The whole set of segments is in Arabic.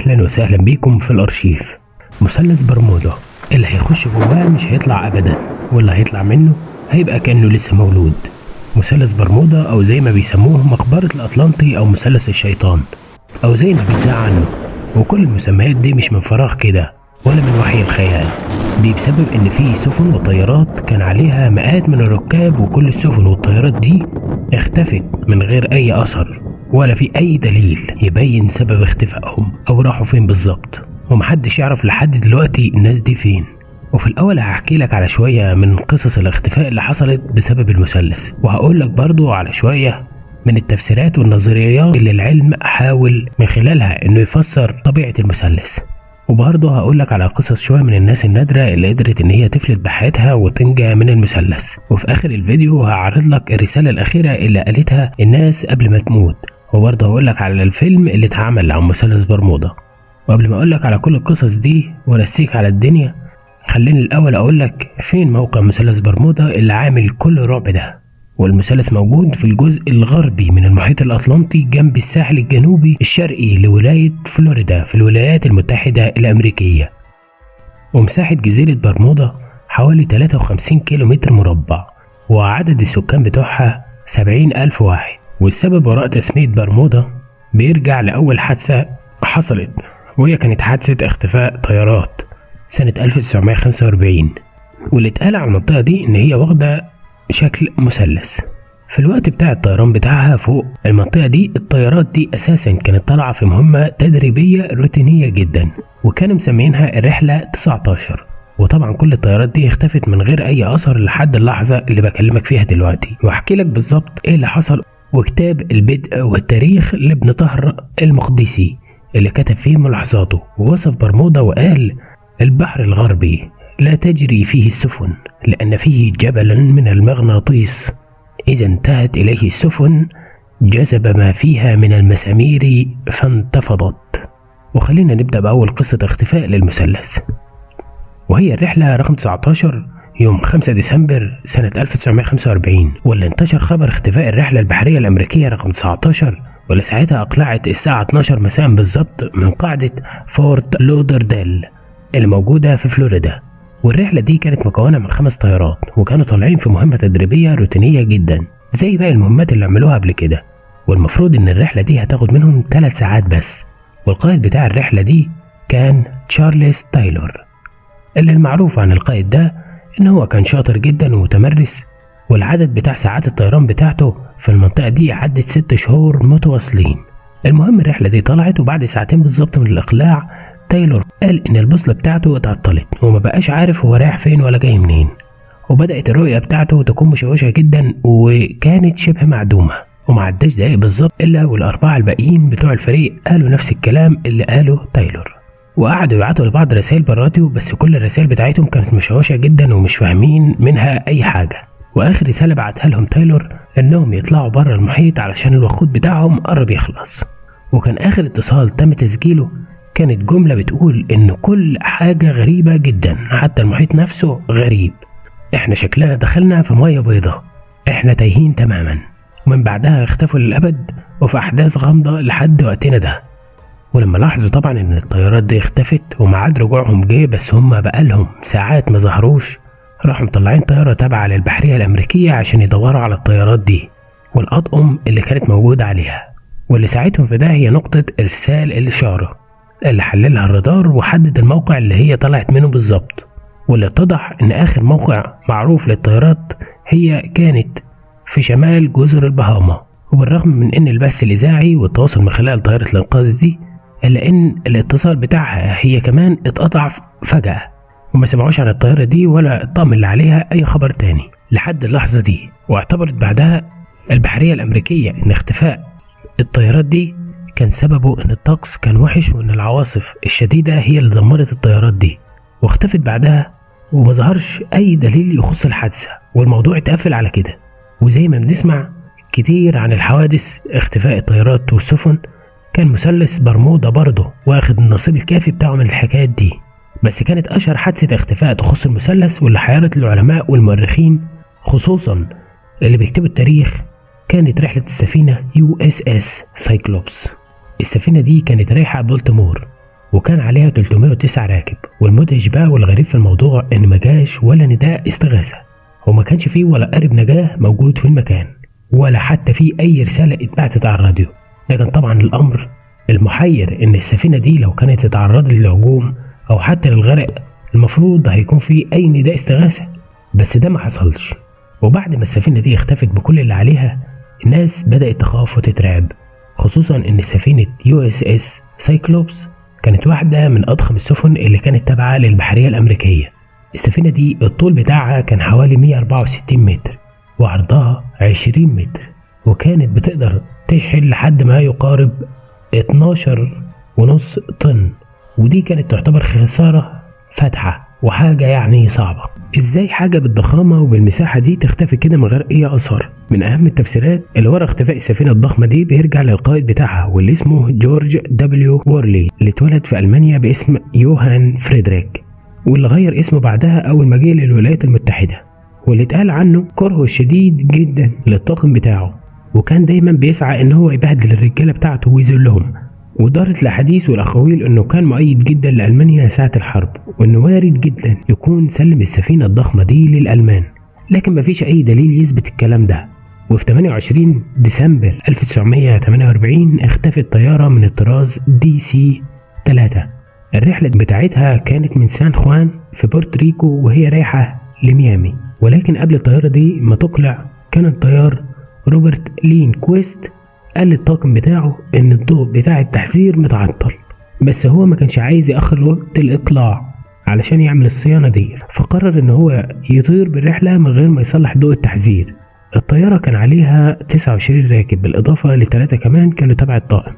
اهلا وسهلا بيكم في الارشيف. مثلث برمودا اللي هيخش جواه مش هيطلع ابدا، واللي هيطلع منه هيبقى كأنه لسه مولود. مثلث برمودا او زي ما بيسموه مقبرة الاطلنطي او مثلث الشيطان او زي ما بيتذاع عنه. وكل المسميات دي مش من فراغ كده ولا من وحي الخيال، دي بسبب ان في سفن وطيارات كان عليها مئات من الركاب، وكل السفن والطيارات دي اختفت من غير اي اثر ولا في اي دليل يبين سبب اختفائهم او راحوا فين بالظبط، ومحدش يعرف لحد دلوقتي الناس دي فين. وفي الاول هحكي لك على شوية من قصص الاختفاء اللي حصلت بسبب المثلث، وهقول لك برضو على شوية من التفسيرات والنظريات اللي العلم حاول من خلالها انه يفسر طبيعة المثلث. وبرضه هقول لك على قصص شوية من الناس النادرة اللي قدرت ان هي تفلت بحياتها وتنجى من المثلث. وفي اخر الفيديو هعرض لك الرسالة الاخيرة اللي قالتها الناس قبل ما تموت، وبرضه هقول لك على الفيلم اللي اتعمل عن مثلث برمودا. وقبل ما اقول لك على كل القصص دي وارسيك على الدنيا، خليني الاول اقول لك فين موقع مثلث برمودا اللي عامل كل الرعب ده. والمثلث موجود في الجزء الغربي من المحيط الأطلنطي جنب الساحل الجنوبي الشرقي لولاية فلوريدا في الولايات المتحدة الأمريكية. ومساحة جزيرة برمودا حوالي 53 كيلومتر مربع، وعدد السكان بتوعها 70,000 واحد. والسبب وراء تسمية برمودا بيرجع لأول حادثة حصلت، وهي كانت حادثة اختفاء طيارات سنة 1945، واللي اتقال على المنطقة دي إن هي واخدة شكل مثلث. في الوقت بتاع الطيران بتاعها فوق المنطقة دي، الطيارات دي أساسا كانت طالعة في مهمة تدريبية روتينية جدا، وكانوا مسمينها الرحلة 19. وطبعا كل الطيارات دي اختفت من غير أي أثر لحد اللحظة اللي بكلمك فيها دلوقتي، وأحكي لك بالظبط إيه اللي حصل. وكتاب البدء والتاريخ لابن طهر المقدسي اللي كتب فيه ملاحظاته ووصف برمودا وقال: البحر الغربي لا تجري فيه السفن لأن فيه جبلا من المغناطيس، إذا انتهت إليه السفن جذب ما فيها من المسامير فانتفضت. وخلينا نبدأ بأول قصة اختفاء للمثلث، وهي الرحلة رقم 19 يوم 5 ديسمبر سنة 1945، واللي انتشر خبر اختفاء الرحلة البحرية الأمريكية رقم 19، واللي ساعتها أقلعت الساعة 12 مساء بالظبط من قاعدة فورت لودرديل اللي موجودة في فلوريدا. والرحلة دي كانت مكونة من 5 طيارات، وكانوا طالعين في مهمة تدريبية روتينية جدا زي باقي المهمات اللي عملوها قبل كده. والمفروض ان الرحلة دي هتاخد منهم 3 ساعات بس. والقائد بتاع الرحلة دي كان تشارلز تايلور، اللي المعروف عن القائد ده ان هو كان شاطر جدا ومتمرس، والعدد بتاع ساعات الطيران بتاعته في المنطقة دي عدت 6 شهور متواصلين. المهم الرحلة دي طلعت، وبعد ساعتين بالظبط من الإقلاع تايلور قال ان البوصلة بتاعته اتعطلت وما بقاش عارف هو رايح فين ولا جاي منين، وبدأت الرؤية بتاعته تكون مشوشة جدا وكانت شبه معدومة. وما عداش دقايق بالظبط الا والاربعة الباقيين بتوع الفريق قالوا نفس الكلام اللي قاله تايلور، وقعدوا يبعتوا لبعض رسائل بالراديو، بس كل الرسائل بتاعتهم كانت مشوشة جدا ومش فاهمين منها اي حاجة. واخر رسالة بعتها لهم تايلور انهم يطلعوا بره المحيط علشان الوقود بتاعهم قرب يخلص. وكان اخر اتصال تم تسجيله كانت جملة بتقول إن كل حاجة غريبة جدا، حتى المحيط نفسه غريب، إحنا شكلنا دخلنا في مية بيضة، إحنا تايهين تماما. ومن بعدها اختفوا للأبد وفي أحداث غامضة لحد وقتنا ده. ولما لاحظوا طبعا إن الطيارات دي اختفت وميعاد رجوعهم جه بس هم بقالهم ساعات ما ظهروش، راحوا مطلعين طيارة تابعة للبحرية الأمريكية عشان يدوروا على الطيارات دي والأطقم اللي كانت موجودة عليها. واللي ساعدهم في ده هي نقطة إرسال الإشارة اللي حللها الرادار وحدد الموقع اللي هي طلعت منه بالظبط، واللي اتضح ان اخر موقع معروف للطيارات هي كانت في شمال جزر البهاما. وبالرغم من ان البث الاذاعي والتواصل من خلال طائرة الانقاذ دي، الا ان الاتصال بتاعها هي كمان اتقطع فجأة، وما سمعوش عن الطيارة دي ولا الطقم اللي عليها اي خبر تاني لحد اللحظة دي. واعتبرت بعدها البحرية الامريكية ان اختفاء الطيارات دي كان سببه ان الطقس كان وحش، وان العواصف الشديدة هي اللي دمرت الطيارات دي. واختفت بعدها وما ظهرش اي دليل يخص الحادثة، والموضوع اتقفل على كده. وزي ما بنسمع كتير عن الحوادث اختفاء الطيارات والسفن، كان مثلث برمودا برضه واخد النصيب الكافي بتاعه من الحكايات دي. بس كانت اشهر حادثة اختفاء تخص المثلث واللي حيرت العلماء والمؤرخين خصوصا اللي بيكتبوا التاريخ كانت رحلة السفينة USS سايكلوبس. السفينة دي كانت رايحة بولتيمور، وكان عليها 309 راكب. والمدهش بقى والغريب في الموضوع ان ما جاش ولا نداء استغاثة، وما كانش فيه ولا قارب نجاة موجود في المكان، ولا حتى فيه اي رسالة اتبعتت على الراديو. لكن طبعا الامر المحير ان السفينة دي لو كانت اتعرضت للهجوم او حتى للغرق المفروض هيكون فيه اي نداء استغاثة، بس ده ما حصلش. وبعد ما السفينة دي اختفت بكل اللي عليها، الناس بدأت تخاف وتترعب، خصوصا ان سفينة USS سايكلوبس كانت واحدة من اضخم السفن اللي كانت تابعة للبحرية الامريكية. السفينة دي الطول بتاعها كان حوالي 164 متر وعرضها 20 متر، وكانت بتقدر تشحن لحد ما يقارب 12.5 طن، ودي كانت تعتبر خسارة فاتحة وحاجة يعني صعبة. ازاي حاجة بالضخامة وبالمساحة دي تختفي كده من غير اي اثر؟ من اهم التفسيرات اللي ورا اختفاء السفينة الضخمة دي بيرجع للقائد بتاعها واللي اسمه جورج دبليو وورلي، اللي اتولد في المانيا باسم يوهان فريدريك، واللي غير اسمه بعدها اول ما جه للولايات المتحدة، واللي اتقال عنه كرهه الشديد جدا للطاقم بتاعه، وكان دايما بيسعى ان هو يبهدل الرجالة بتاعته ويذلهم. ودارت الاحاديث والاقاويل انه كان مؤيد جدا لالمانيا ساعة الحرب، وانه وارد جدا يكون سلم السفينة الضخمة دي للالمان، لكن مفيش اي دليل يثبت الكلام ده. وفي 28 ديسمبر 1948 اختفت طيارة من الطراز DC-3. الرحلة بتاعتها كانت من سان خوان في بورتوريكو وهي رايحة لميامي، ولكن قبل الطيارة دي ما تقلع كان الطيار روبرت لين كويست قال للطاقم بتاعه ان الضوء بتاع التحذير متعطل، بس هو ما كانش عايز يأخر وقت الإقلاع علشان يعمل الصيانة دي، فقرر ان هو يطير بالرحلة من غير ما يصلح ضوء التحذير. الطيارة كان عليها 29 راكب بالإضافة ل3 كمان كانوا تبع الطاقم،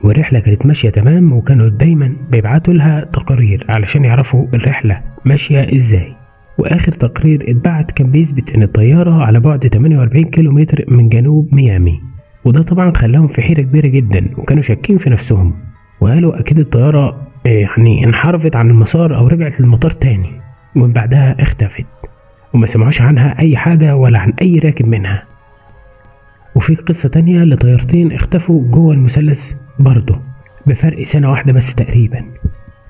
والرحلة كانت ماشية تمام، وكانوا دايما بيبعتوا لها تقارير علشان يعرفوا الرحلة ماشية ازاي. واخر تقرير اتبعت كان بيثبت ان الطيارة على بعد 48 كيلومتر من جنوب ميامي، وده طبعا خلاهم في حيرة كبيرة جدا، وكانوا شاكين في نفسهم وقالوا اكيد الطيارة يعني انحرفت عن المسار او رجعت للمطار تاني، ومن بعدها اختفت وما سمعوش عنها اي حاجة ولا عن اي راكب منها. وفي قصة تانية لطيارتين اختفوا جوه المثلث برضه بفرق سنة واحدة بس تقريبا.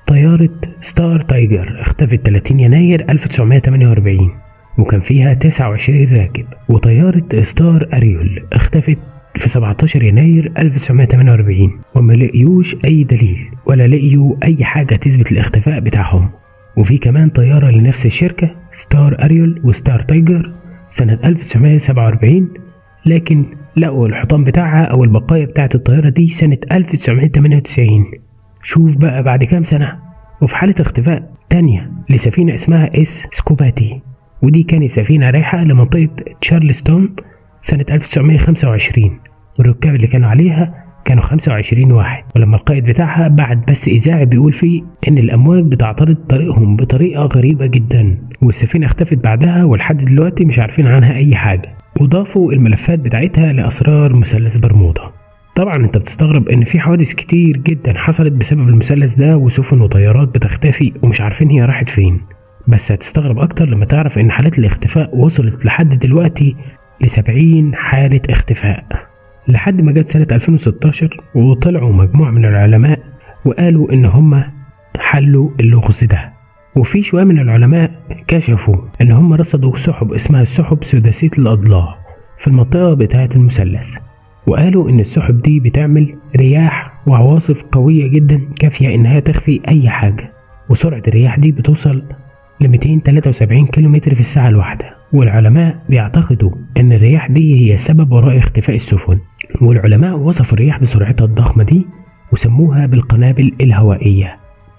طيارة ستار تايجر اختفت 30 يناير 1948 وكان فيها 29 راكب، وطيارة ستار أريول اختفت في 17 يناير 1948 وما لقيوش أي دليل ولا لقيوا أي حاجة تثبت الاختفاء بتاعهم. وفي كمان طيارة لنفس الشركة ستار أريول وستار تايجر سنة 1947، لكن لقوا الحطام بتاعها أو البقايا بتاعت الطيارة دي سنة 1998. شوف بقى بعد كام سنة. وفي حالة اختفاء تانية لسفينة اسمها سكوباتي، ودي كانت سفينة رايحة لمنطقة تشارلستون سنة 1925، والركاب اللي كانوا عليها كانوا 25 واحد، ولما القائد بتاعها بعت بس إذاعي بيقول فيه إن الأمواج بتعترض طريقهم بطريقة غريبة جدا، والسفينة اختفت بعدها ولحد دلوقتي مش عارفين عنها أي حاجة. وضافوا الملفات بتاعتها لأسرار مثلث برمودا. طبعا انت بتستغرب ان في حوادث كتير جدا حصلت بسبب المثلث ده، وسفن وطيارات بتختفي ومش عارفين هي راحت فين، بس هتستغرب اكتر لما تعرف ان حالات الاختفاء وصلت لحد دلوقتي ل70 حالة اختفاء، لحد ما جت سنة 2016 وطلعوا مجموعة من العلماء وقالوا ان هم حلوا اللغز ده. وفي شوية من العلماء كشفوا ان هم رصدوا سحب اسمها السحب سداسية الاضلاع في المنطقة بتاعة المثلث، وقالوا ان السحب دي بتعمل رياح وعواصف قوية جدا كافية انها تخفي اي حاجة، وسرعة الرياح دي بتوصل ل 273 كيلومتر في الساعة الواحدة. والعلماء بيعتقدوا ان الرياح دي هي السبب وراء اختفاء السفن، والعلماء وصفوا الرياح بسرعتها الضخمة دي وسموها بالقنابل الهوائية.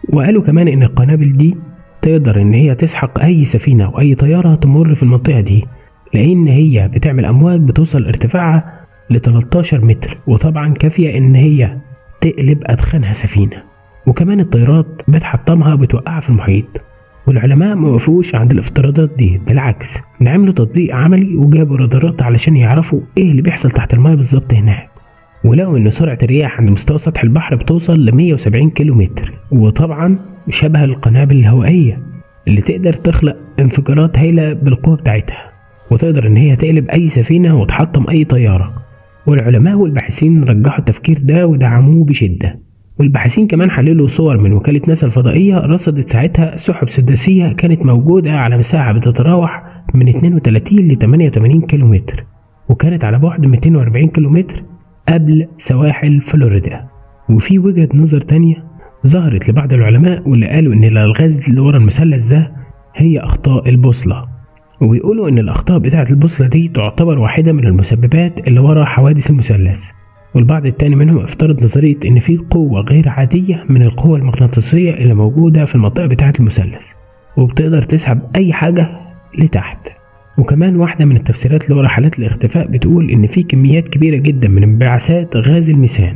وقالوا كمان ان القنابل دي تقدر ان هي تسحق اي سفينة واي طيارة تمر في المنطقة دي، لان هي بتعمل امواج بتوصل ارتفاعها ل 13 متر، وطبعا كافية ان هي تقلب ادخنها سفينة. وكمان الطيارات بتحطمها وبتوقعها في المحيط. والعلماء ما وقفوش عند الافتراضات دي، بالعكس ده عملوا تطبيق عملي وجابوا رادارات علشان يعرفوا ايه اللي بيحصل تحت الماء بالظبط هناك، ولقوا ان سرعة الرياح عند مستوى سطح البحر بتوصل ل 170 كيلومتر، وطبعا شبه القنابل الهوائية اللي تقدر تخلق انفجارات هائلة بالقوة بتاعتها، وتقدر ان هي تقلب اي سفينة وتحطم اي طيارة. والعلماء والباحثين رجحوا التفكير ده ودعموه بشدة، والباحثين كمان حللوا صور من وكالة ناسا الفضائية رصدت ساعتها سحب سداسية كانت موجودة على مساحة بتتراوح من 32 ل 88 كيلومتر، وكانت على بعد 240 كيلومتر قبل سواحل فلوريدا. وفي وجهة نظر تانية ظهرت لبعض العلماء واللي قالوا ان الالغاز اللي ورا المثلث ده هي اخطاء البوصلة، وبيقولوا ان الاخطاء بتاعة البوصلة دي تعتبر واحدة من المسببات اللي ورا حوادث المثلث. والبعض التاني منهم افترض نظرية ان في قوة غير عادية من القوة المغناطيسية اللي موجودة في المنطقة بتاعة المثلث وبتقدر تسحب اي حاجة لتحت. وكمان واحدة من التفسيرات اللي ورا حالات الاختفاء بتقول ان في كميات كبيرة جدا من انبعاثات غاز الميثان،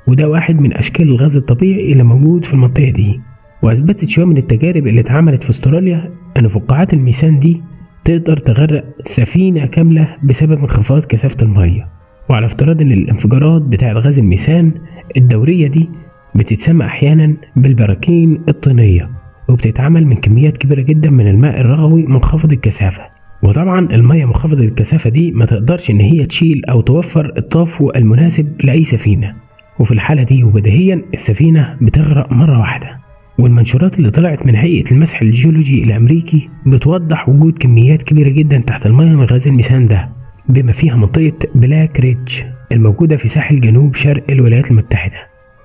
وده واحد من اشكال الغاز الطبيعي اللي موجود في المنطقة دي. واثبتت شوية من التجارب اللي اتعملت في استراليا ان فقاعات الميثان دي تقدر تغرق سفينة كاملة بسبب انخفاض كثافة المية. وعلى افتراض ان الانفجارات بتاعة غاز الميثان الدورية دي بتتسمى احيانا بالبراكين الطينية، وبتتعمل من كميات كبيرة جدا من الماء الرغوي منخفض الكثافة. وطبعا المية منخفضة الكثافة دي ما تقدرش ان هي تشيل او توفر الطفو المناسب لاي سفينة، وفي الحالة دي وبديهيا السفينة بتغرق مرة واحدة. والمنشورات اللي طلعت من هيئة المسح الجيولوجي الامريكي بتوضح وجود كميات كبيرة جدا تحت المية من غاز الميثان ده، بما فيها منطقة بلاك ريدج الموجودة في ساحل جنوب شرق الولايات المتحدة.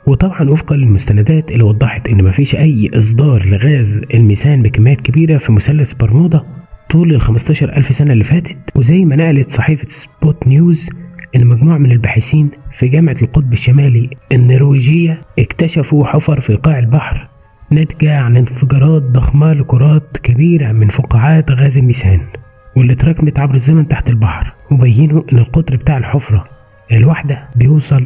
وطبعا وفقا للمستندات اللي وضحت ان مفيش اي اصدار لغاز الميثان بكميات كبيرة في مثلث برمودا طول ال 15,000 سنة اللي فاتت. وزي ما نقلت صحيفة سبوت نيوز ان مجموعة من الباحثين في جامعة القطب الشمالي النرويجية اكتشفوا حفر في قاع البحر ناتجة عن انفجارات ضخمة لكرات كبيرة من فقاعات غاز الميثان واللي اتراكمت عبر الزمن تحت البحر، وبينوا ان القطر بتاع الحفرة الواحدة بيوصل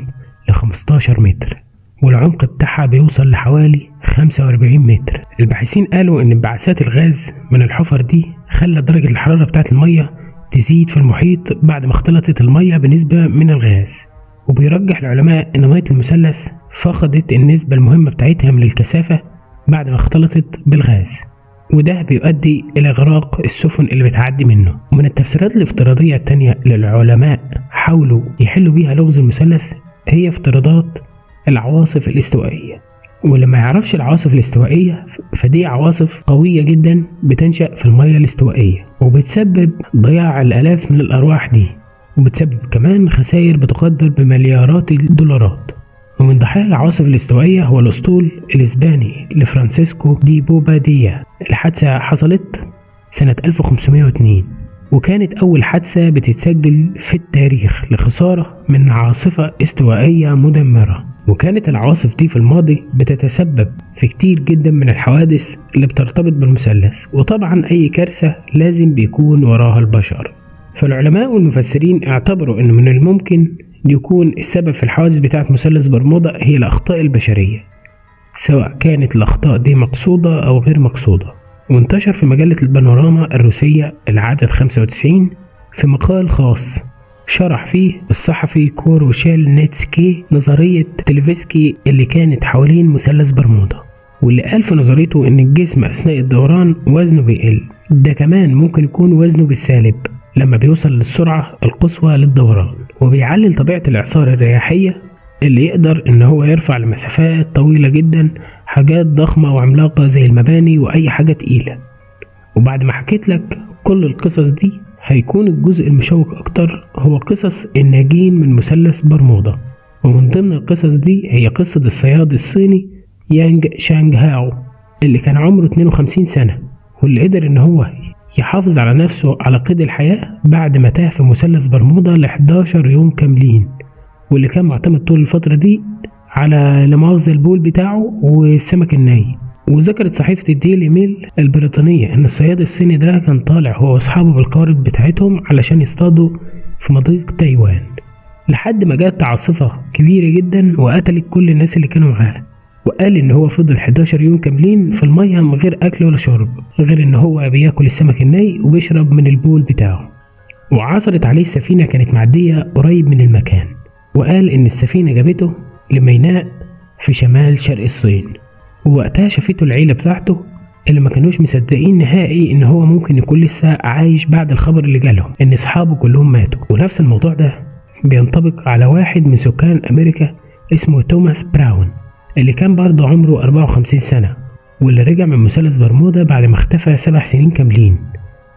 ل 15 متر والعمق بتاعها بيوصل لحوالي 45 متر. الباحثين قالوا ان انبعاثات الغاز من الحفر دي خلت درجة الحرارة بتاعت المية تزيد في المحيط بعد ما اختلطت المية بنسبة من الغاز. وبيرجح العلماء ان مية المثلث فقدت النسبة المهمة بتاعتها من الكثافة بعد ما اختلطت بالغاز، وده بيؤدي الى اغراق السفن اللي بتعدي منه. ومن التفسيرات الافتراضية التانية للعلماء حاولوا يحلوا بيها لغز المثلث هي افتراضات العواصف الاستوائية. واللي ما يعرفش العواصف الاستوائية فدي عواصف قوية جدا بتنشأ في المياه الاستوائية وبتسبب ضياع الآلاف من الأرواح دي، وبتسبب كمان خسائر بتقدر بمليارات الدولارات. ومن ضحايا العواصف الاستوائية هو الأسطول الإسباني لفرانسيسكو دي بوباديا. الحادثة حصلت سنة 1502 وكانت أول حادثة بتتسجل في التاريخ لخسارة من عاصفة استوائية مدمرة. وكانت العواصف دي في الماضي بتتسبب في كتير جدا من الحوادث اللي بترتبط بالمثلث، وطبعا أي كارثة لازم بيكون وراها البشر. فالعلماء والمفسرين اعتبروا أنه من الممكن يكون السبب في الحوادث بتاعة مثلث برمودا هي الأخطاء البشرية، سواء كانت الأخطاء دي مقصودة أو غير مقصودة. وانتشر في مجلة البانوراما الروسية العدد 95 في مقال خاص شرح فيه الصحفي كوروشيل نيتسكي نظرية تلفسكي اللي كانت حوالين مثلث برمودا، واللي قال في نظريته ان الجسم اثناء الدوران وزنه بيقل، ده كمان ممكن يكون وزنه بالسالب لما بيوصل للسرعة القصوى للدوران. وبيعلل طبيعة الإعصار الرياحية اللي يقدر ان هو يرفع لمسافات طويلة جدا حاجات ضخمة وعملاقة زي المباني واي حاجة تقيلة. وبعد ما حكيت لك كل القصص دي هيكون الجزء المشوق اكتر هو قصص الناجين من مثلث برمودا. ومن ضمن القصص دي هي قصة الصياد الصيني يانج شانغ هاو اللي كان عمره 52 سنة واللي قدر ان هو يحافظ على نفسه على قيد الحياة بعد ما تاه في مثلث برمودا ل 11 يوم كاملين، واللي كان معتمد طول الفترة دي على لمؤاخذة البول بتاعه والسمك الني. وذكرت صحيفة الديلي ميل البريطانية ان الصياد الصيني ده كان طالع هو واصحابه بالقوارب بتاعتهم علشان يصطادوا في مضيق تايوان، لحد ما جت عاصفة كبيرة جدا وقتلت كل الناس اللي كانوا معاه. وقال ان هو فضل 11 يوم كاملين في المية من غير اكل ولا شرب، غير ان هو بياكل السمك الني وبيشرب من البول بتاعه. وعثرت عليه السفينة كانت معدية قريب من المكان، وقال ان السفينة جابته لميناء في شمال شرق الصين. ووقتها شافته العيلة بتاعته اللي ما كانوش مصدقين نهائي ان هو ممكن يكون لسه عايش بعد الخبر اللي جالهم ان اصحابه كلهم ماتوا. ونفس الموضوع ده بينطبق على واحد من سكان امريكا اسمه توماس براون اللي كان برضه عمره 54 سنة، واللي رجع من مثلث برمودا بعد ما اختفى 7 سنين كاملين.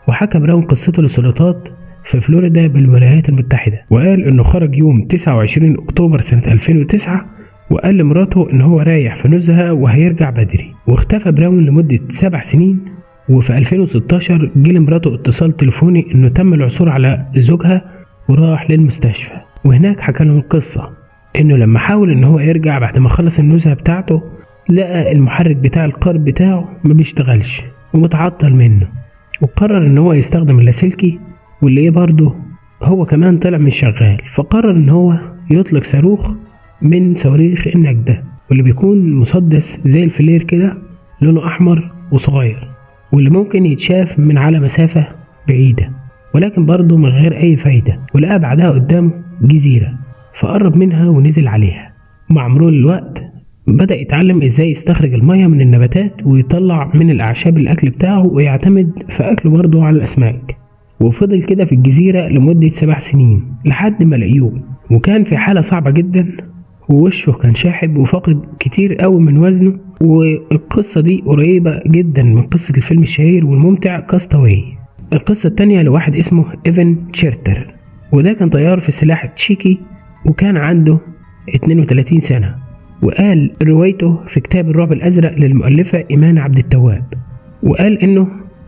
وحكى براون قصته للسلطات في فلوريدا بالولايات المتحدة، وقال انه خرج يوم 29 اكتوبر سنة 2009 وقال لمراته ان هو رايح في نزهة وهيرجع بدري. واختفى براون لمدة 7 سنين، وفي 2016 جه لمراته اتصال تليفوني انه تم العثور على زوجها وراح للمستشفى. وهناك حكى لهم القصة انه لما حاول ان هو يرجع بعد ما خلص النزهة بتاعته لقى المحرك بتاع القارب بتاعه ما بيشتغلش ومتعطل منه، وقرر ان هو يستخدم اللاسلكي واللي برضه هو كمان طلع مش شغال. فقرر ان هو يطلق صاروخ من صواريخ النجدة، واللي بيكون مسدس زي الفلير كده لونه احمر وصغير، واللي ممكن يتشاف من على مسافة بعيدة، ولكن برضه من غير اي فايدة. ولقى بعدها قدامه جزيرة فقرب منها ونزل عليها. مع مرور الوقت بدأ يتعلم ازاي يستخرج المية من النباتات ويطلع من الاعشاب الاكل بتاعه، ويعتمد في اكله برضه على الاسماك. وفضل كده في الجزيرة لمدة 7 سنين لحد ما لقيوه، وكان في حالة صعبة جدا، ووشه كان شاحب وفاقد كتير قوي من وزنه. والقصة دي قريبة جدا من قصة الفيلم الشهير والممتع كاستاوي. القصة التانية لواحد اسمه إيفن تشيرتر، وده كان طيار في السلاح التشيكي، وكان عنده 32 سنة. وقال روايته في كتاب الرعب الأزرق للمؤلفة إيمان عبد التواب، وقال إنه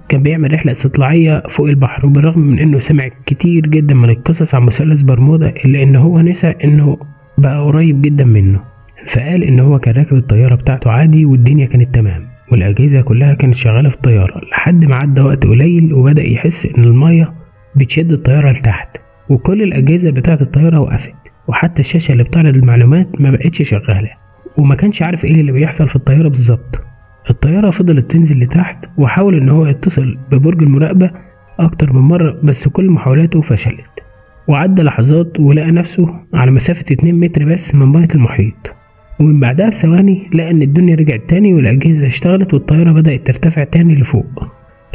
كان بيعمل رحلة استطلاعية فوق البحر، وبالرغم من إنه سمع كتير جدا من القصص عن مثلث برمودا إلا إنه هو نسى إنه بقى قريب جدا منه. فقال إن هو كان راكب الطيارة بتاعته عادي والدنيا كانت تمام والأجهزة كلها كانت شغالة في الطيارة، لحد ما عدى وقت قليل وبدأ يحس إن المية بتشد الطيارة لتحت، وكل الأجهزة بتاعة الطيارة وقفت، وحتى الشاشة اللي بتعرض المعلومات ما بقتش شغالة، وما كانش عارف إيه اللي بيحصل في الطيارة بالظبط. الطيارة فضلت تنزل لتحت، وحاول إن هو يتصل ببرج المراقبة أكتر من مرة، بس كل محاولاته فشلت. وعدى لحظات ولقى نفسه على مسافة 2 متر بس من مية المحيط، ومن بعدها بثواني لقى ان الدنيا رجعت تاني والاجهزة اشتغلت والطيارة بدأت ترتفع تاني لفوق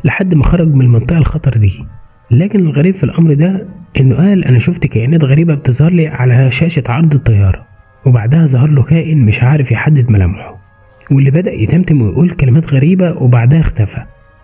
لحد ما خرج من المنطقة الخطر دي. لكن الغريب في الامر ده انه قال انا شفت كائنات غريبة بتظهر لي على شاشة عرض الطيارة، وبعدها ظهر له كائن مش عارف يحدد ملامحه، واللي بدأ يتمتم ويقول كلمات غريبة، وبعدها اختفى.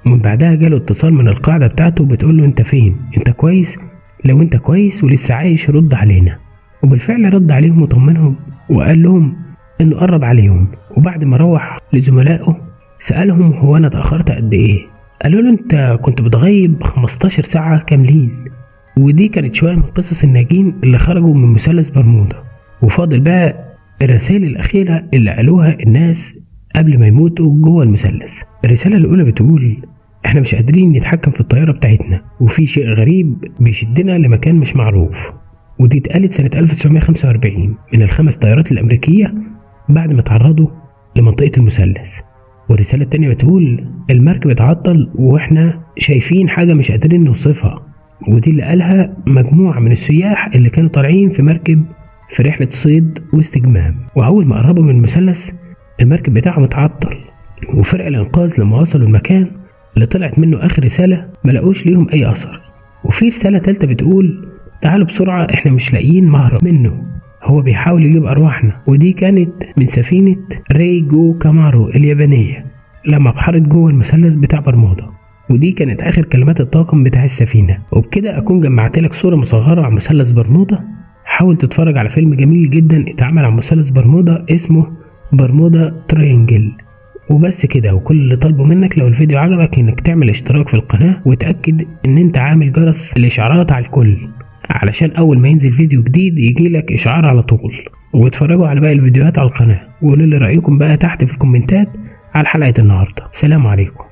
ومن بعدها جاله اتصال من القاعدة بتاعته بتقول له انت فين؟ انت كويس؟ لو انت كويس ولسه عايش رد علينا. وبالفعل رد عليهم وطمنهم وقال لهم انه قرب عليهم. وبعد ما روح لزملائه سألهم هو انا اتأخرت قد ايه؟ قالوا له انت كنت بتغيب 15 ساعة كاملين. ودي كانت شوية من قصص الناجين اللي خرجوا من مثلث برمودا. وفاضل بقى الرسائل الأخيرة اللي قالوها الناس قبل ما يموتوا جوه المثلث. الرسالة الأولى بتقول احنا مش قادرين نتحكم في الطيارة بتاعتنا، وفي شيء غريب بيشدنا لمكان مش معروف. ودي اتقالت سنة 1945 من ال5 طيارات الأمريكية بعد ما تعرضوا لمنطقة المثلث. والرسالة التانية بتقول المركب اتعطل واحنا شايفين حاجة مش قادرين نوصفها. ودي اللي قالها مجموعة من السياح اللي كانوا طالعين في مركب في رحلة صيد واستجمام، وأول ما قربوا من المثلث المركب بتاعهم اتعطل. وفرق الإنقاذ لما وصلوا المكان اللي طلعت منه آخر رسالة ملقوش ليهم أي أثر. وفي رسالة تالتة بتقول تعالوا بسرعة احنا مش لاقيين مهرب منه، هو بيحاول يجيب أرواحنا. ودي كانت من سفينة ريجو كامارو اليابانية لما بحرت جوه المثلث بتاع برمودا. ودي كانت آخر كلمات الطاقم بتاع السفينة. وبكده أكون جمعت لك صورة مصغرة عن مثلث برمودا. حاول تتفرج على فيلم جميل جدا اتعمل عن مثلث برمودا اسمه برمودا ترينجل. وبس كده. وكل اللي طالبه منك لو الفيديو عجبك انك تعمل اشتراك في القناة وتأكد ان انت عامل جرس الاشعارات على الكل علشان اول ما ينزل فيديو جديد يجيلك اشعار على طول. واتفرجوا على باقي الفيديوهات على القناة وقولوا لي رأيكم بقى تحت في الكومنتات على حلقة النهاردة. سلام عليكم.